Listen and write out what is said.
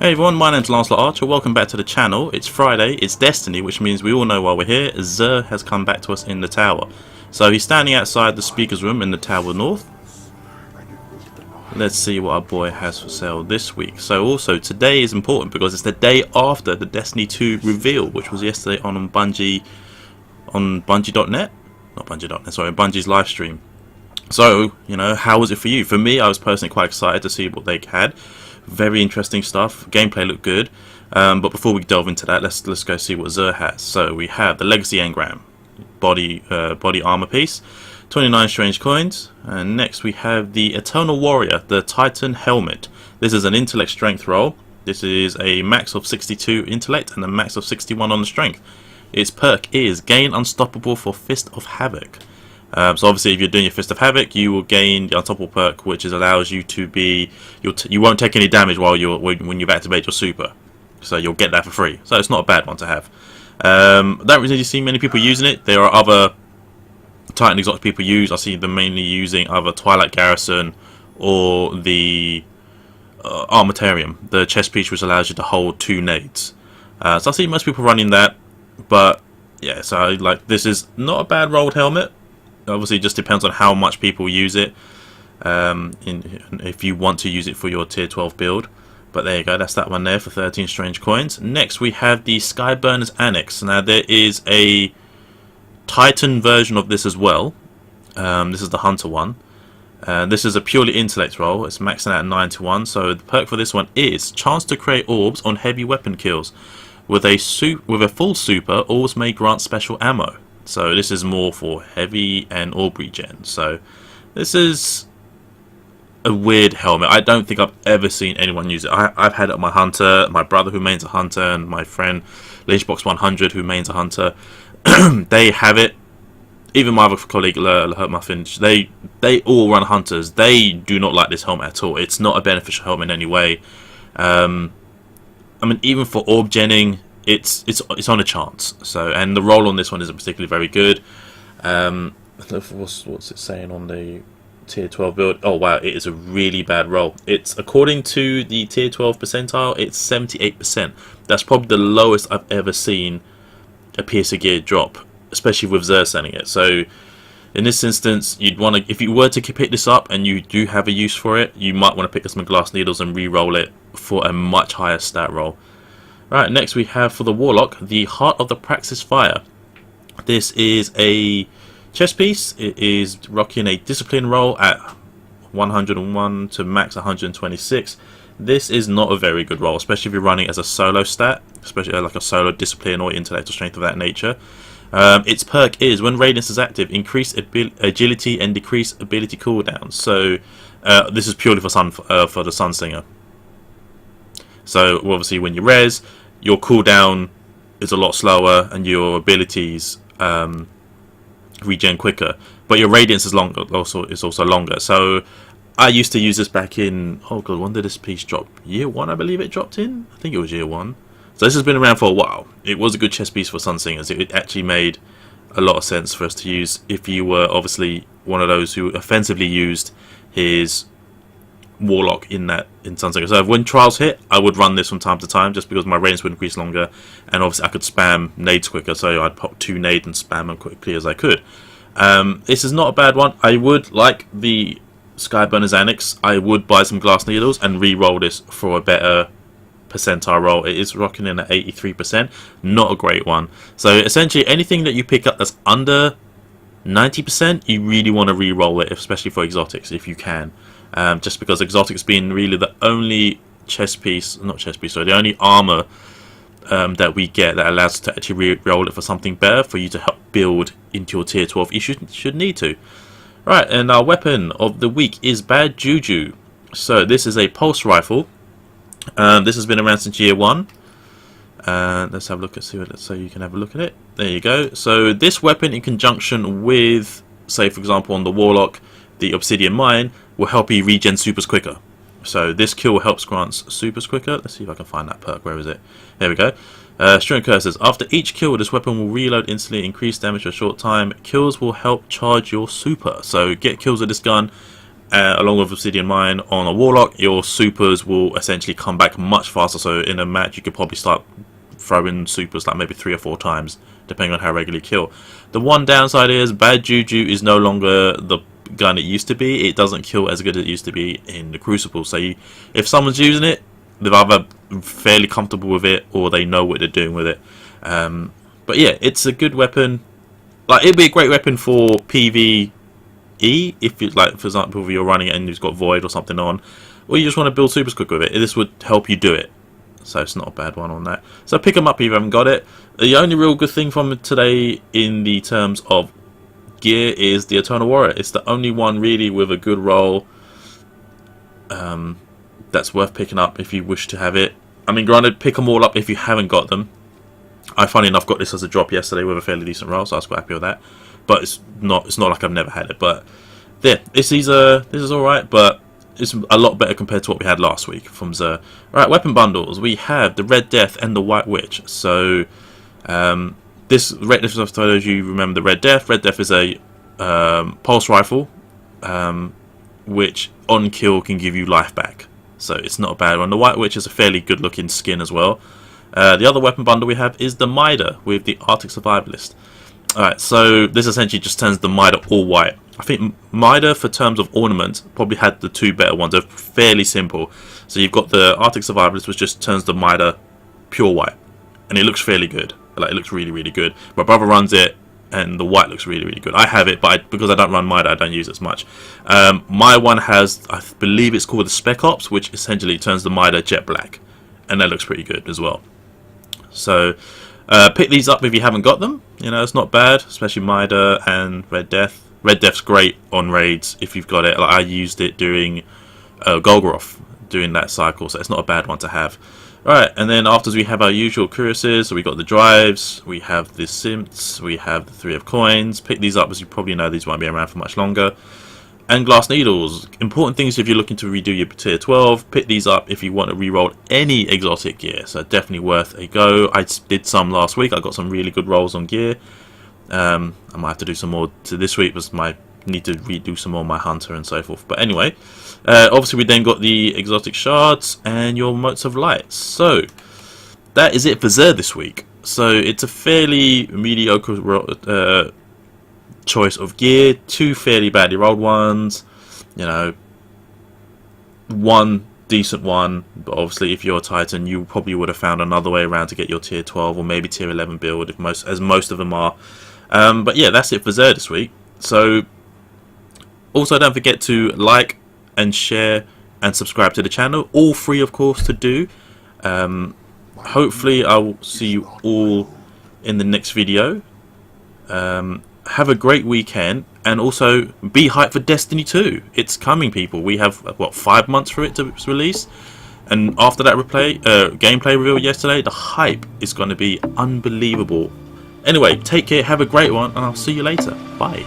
Hey everyone, my name's Lancelot Archer, welcome back to the channel. It's Friday, it's Destiny, which means we all know why we're here. Zer has come back to us in the tower. So he's standing outside the speaker's room in the tower north. Let's see what our boy has for sale this week. So also, today is important because it's the day after the Destiny 2 reveal, which was yesterday on Bungie, on Bungie.net? Not Bungie.net, sorry, Bungie's live stream. So, you know, how was it for you? For me, I was personally quite excited to see what they had. Very interesting stuff. Gameplay looked good. But before we delve into that, let's go see what Zer has. So we have the Legacy Engram body armor piece, 29 strange coins, and next we have the Eternal Warrior, the Titan helmet. This is an intellect strength roll. This is a max of 62 intellect and a max of 61 on the strength. Its perk is gain unstoppable for Fist of Havoc. So obviously, if you're doing your Fist of Havoc, you will gain the unstoppable perk, which allows you to be you won't take any damage while when you've activated your super. So you'll get that for free. So it's not a bad one to have. Don't really see many people using it. There are other Titan exotic people use. I see them mainly using either Twilight Garrison or the Armatarium, the chest piece which allows you to hold 2 nades. So I see most people running that, but yeah. So like, this is not a bad rolled helmet. Obviously, it just depends on how much people use it. If you want to use it for your tier 12 build. But there you go, that's that one there for 13 strange coins. Next, we have the SkyBurner's Annex. Now, there is a Titan version of this as well. This is the Hunter one. This is a purely intellect roll. It's maxing out at 91. So the perk for this one is chance to create orbs on heavy weapon kills. With a full super, orbs may grant special ammo. So this is more for heavy and orb regen. So this is a weird helmet. I don't think I've ever seen anyone use it. I've had it on my Hunter, my brother who mains a Hunter, and my friend Lynchbox 100 who mains a Hunter. They have it. Even my other colleague Muffin, they all run Hunters. They do not like this helmet at all. It's not a beneficial helmet in any way. I mean, even for orb genning, it's on a chance. So, and the roll on this one isn't particularly very good. What's it saying on the tier 12 build? Oh wow, it is a really bad roll. It's, according to the tier 12 percentile, it's 78%. That's probably the lowest I've ever seen a piercer gear drop, especially with Zer selling it. So in this instance, you'd want to, if you were to pick this up and you do have a use for it, you might want to pick up some glass needles and re-roll it for a much higher stat roll. Right, next we have for the Warlock, the Heart of the Praxic Fire. This is a chest piece. It is rocking a discipline roll at 101 to max 126. This is not a very good roll, especially if you're running as a solo stat, especially like a solo discipline or intellectual strength of that nature. Its perk is, when Radiance is active, increase agility and decrease ability cooldown. So this is purely for the Sunsinger. So obviously when you res, your cooldown is a lot slower and your abilities regen quicker, but your radiance is longer. Is also longer. So I used to use this back in, oh god, when did this piece drop? Year 1, I believe it dropped in. I think it was year 1. So this has been around for a while. It was a good chess piece for Sunsingers. It actually made a lot of sense for us to use if you were obviously one of those who offensively used his Warlock in Sunsinger. So when trials hit, I would run this from time to time just because my range would increase longer, and obviously I could spam nades quicker, so I'd pop 2 nades and spam them quickly as I could. This is not a bad one. I would like the SkyBurner's Annex. I would buy some glass needles and re-roll this for a better percentile roll. It is rocking in at 83%. Not a great one. So essentially anything that you pick up that's under 90%, you really want to re-roll it, especially for exotics if you can. Just because exotics being really the only the only armor that we get that allows us to actually re-roll it for something better for you to help build into your tier 12. You should need to. Right, and our weapon of the week is Bad Juju. So this is a pulse rifle. This has been around since year 1. Let's have a look at so you can have a look at it. There you go. So this weapon in conjunction with, say for example on the Warlock, the Obsidian Mine, will help you regen supers quicker. So this kill helps grant supers quicker. Let's see if I can find that perk. Where is it? There we go. String Curses. After each kill, this weapon will reload instantly, increase damage for a short time. Kills will help charge your super. So get kills with this gun along with Obsidian Mine on a Warlock, your supers will essentially come back much faster. So in a match, you could probably start throwing supers like maybe 3 or 4 times, depending on how regularly you kill. The one downside is bad Juju is no longer the gun it used to be. It doesn't kill as good as it used to be in the Crucible. So if someone's using it, they're either fairly comfortable with it or they know what they're doing with it. But yeah, it's a good weapon. Like, it'd be a great weapon for PvE if you, like, for example, if you're running it and you've got Void or something on, or you just want to build supers quick with it. This would help you do it. So it's not a bad one on that. So pick them up if you haven't got it. The only real good thing from it today in the terms of gear is the Eternal Warrior. It's the only one really with a good roll that's worth picking up if you wish to have it. I mean, granted, pick them all up if you haven't got them. I, funny enough, got this as a drop yesterday with a fairly decent roll, so I was quite happy with that. But it's not like I've never had it. But yeah, this is alright, but it's a lot better compared to what we had last week from Xur. Alright, weapon bundles. We have the Red Death and the White Witch. So this Red Death, for those of you who remember the Red Death. Red Death is a pulse rifle, which on kill can give you life back. So it's not a bad one. The White Witch is a fairly good looking skin as well. The other weapon bundle we have is the MIDA with the Arctic Survivalist. Alright, so this essentially just turns the MIDA all white. I think MIDA, for terms of ornament, probably had the 2 better ones. They're fairly simple. So you've got the Arctic Survivalist, which just turns the MIDA pure white. And it looks fairly good. Like, it looks really, really good. My brother runs it, and the white looks really, really good. I have it, but because I don't run MIDA, I don't use it as much. My one has, I believe it's called the Spec Ops, which essentially turns the MIDA jet black. And that looks pretty good as well. So pick these up if you haven't got them. You know, it's not bad, especially MIDA and Red Death. Red Death's great on raids if you've got it. Like, I used it during Golgoroth, during that cycle, so it's not a bad one to have. Alright, and then afterwards we have our usual cuirasses. So we got the drives, we have the simps, we have the 3 of coins. Pick these up, as you probably know these won't be around for much longer. And glass needles. Important things if you're looking to redo your tier 12. Pick these up if you want to reroll any exotic gear. So definitely worth a go. I did some last week. I got some really good rolls on gear. I might have to do some more to this week, because I need to redo some more of my hunter and so forth. But anyway, obviously we then got the exotic shards and your motes of light. So that is it for Xur this week. So it's a fairly mediocre choice of gear. 2 fairly badly rolled ones. You know, 1 decent one. But obviously, if you're a Titan, you probably would have found another way around to get your tier 12 or maybe tier 11 build, if most of them are. But yeah, that's it for Xur this week. So also don't forget to like and share and subscribe to the channel. All free, of course, to do. Hopefully I will see you all in the next video. Have a great weekend, and also be hyped for Destiny 2. It's coming, people. We have, what, 5 months for it to release, and after that gameplay reveal yesterday, the hype is going to be unbelievable. Anyway, take care, have a great one, and I'll see you later. Bye.